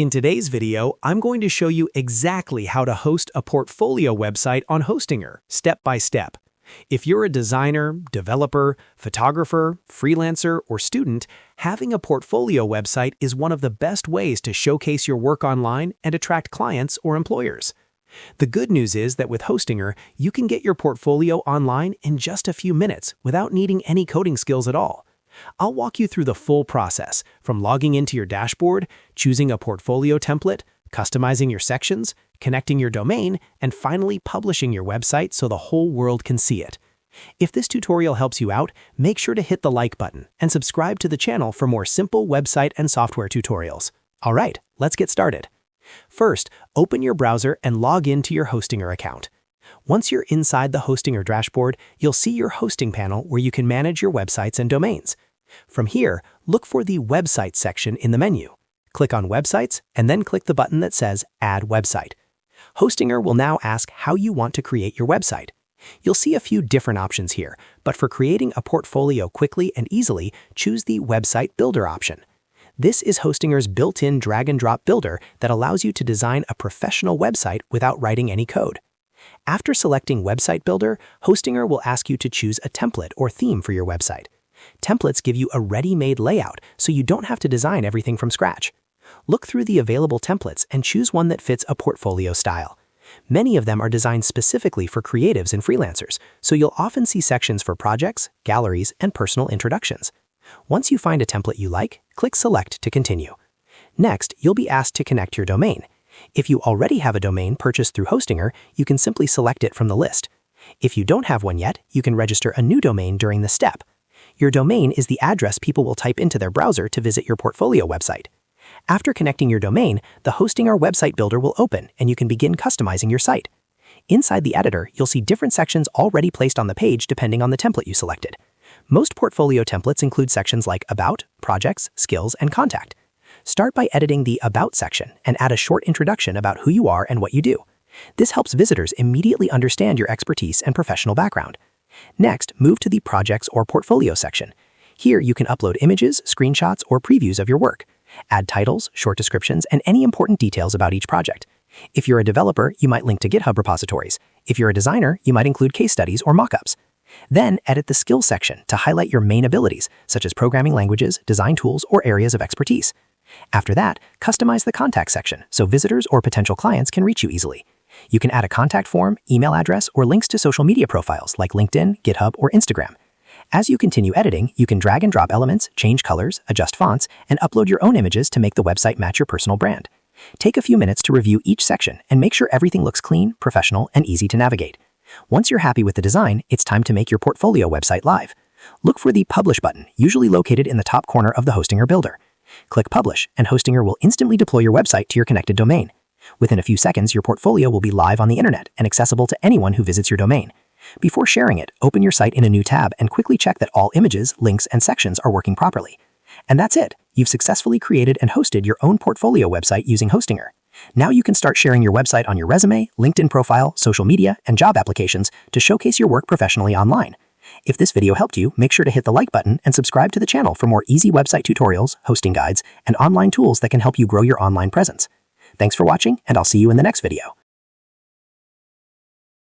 In today's video, I'm going to show you exactly how to host a portfolio website on Hostinger, step by step. If you're a designer, developer, photographer, freelancer, or student, having a portfolio website is one of the best ways to showcase your work online and attract clients or employers. The good news is that with Hostinger, you can get your portfolio online in just a few minutes without needing any coding skills at all. I'll walk you through the full process, from logging into your dashboard, choosing a portfolio template, customizing your sections, connecting your domain, and finally publishing your website so the whole world can see it. If this tutorial helps you out, make sure to hit the like button and subscribe to the channel for more simple website and software tutorials. All right, let's get started. First, open your browser and log into your Hostinger account. Once you're inside the Hostinger dashboard, you'll see your hosting panel where you can manage your websites and domains. From here, look for the Websites section in the menu. Click on Websites and then click the button that says Add Website. Hostinger will now ask how you want to create your website. You'll see a few different options here, but for creating a portfolio quickly and easily, choose the Website Builder option. This is Hostinger's built-in drag-and-drop builder that allows you to design a professional website without writing any code. After selecting Website Builder, Hostinger will ask you to choose a template or theme for your website. Templates give you a ready-made layout, so you don't have to design everything from scratch. Look through the available templates and choose one that fits a portfolio style. Many of them are designed specifically for creatives and freelancers, so you'll often see sections for projects, galleries, and personal introductions. Once you find a template you like, click Select to continue. Next, you'll be asked to connect your domain. If you already have a domain purchased through Hostinger, you can simply select it from the list. If you don't have one yet, you can register a new domain during this step. Your domain is the address people will type into their browser to visit your portfolio website. After connecting your domain, the Hostinger Website Builder will open and you can begin customizing your site. Inside the editor, you'll see different sections already placed on the page depending on the template you selected. Most portfolio templates include sections like About, Projects, Skills, and Contact. Start by editing the About section and add a short introduction about who you are and what you do. This helps visitors immediately understand your expertise and professional background. Next, move to the Projects or Portfolio section. Here you can upload images, screenshots, or previews of your work. Add titles, short descriptions, and any important details about each project. If you're a developer, you might link to GitHub repositories. If you're a designer, you might include case studies or mockups. Then, edit the Skills section to highlight your main abilities, such as programming languages, design tools, or areas of expertise. After that, customize the Contact section so visitors or potential clients can reach you easily. You can add a contact form, email address, or links to social media profiles like LinkedIn, GitHub, or Instagram. As you continue editing, you can drag and drop elements, change colors, adjust fonts, and upload your own images to make the website match your personal brand. Take a few minutes to review each section and make sure everything looks clean, professional, and easy to navigate. Once you're happy with the design, it's time to make your portfolio website live. Look for the Publish button, usually located in the top corner of the Hostinger Builder. Click Publish, and Hostinger will instantly deploy your website to your connected domain. Within a few seconds, your portfolio will be live on the internet and accessible to anyone who visits your domain. Before sharing it, open your site in a new tab and quickly check that all images, links, and sections are working properly. And that's it. You've successfully created and hosted your own portfolio website using Hostinger. Now you can start sharing your website on your resume, LinkedIn profile, social media, and job applications to showcase your work professionally online. If this video helped you, make sure to hit the like button and subscribe to the channel for more easy website tutorials, hosting guides, and online tools that can help you grow your online presence. Thanks for watching, and I'll see you in the next video.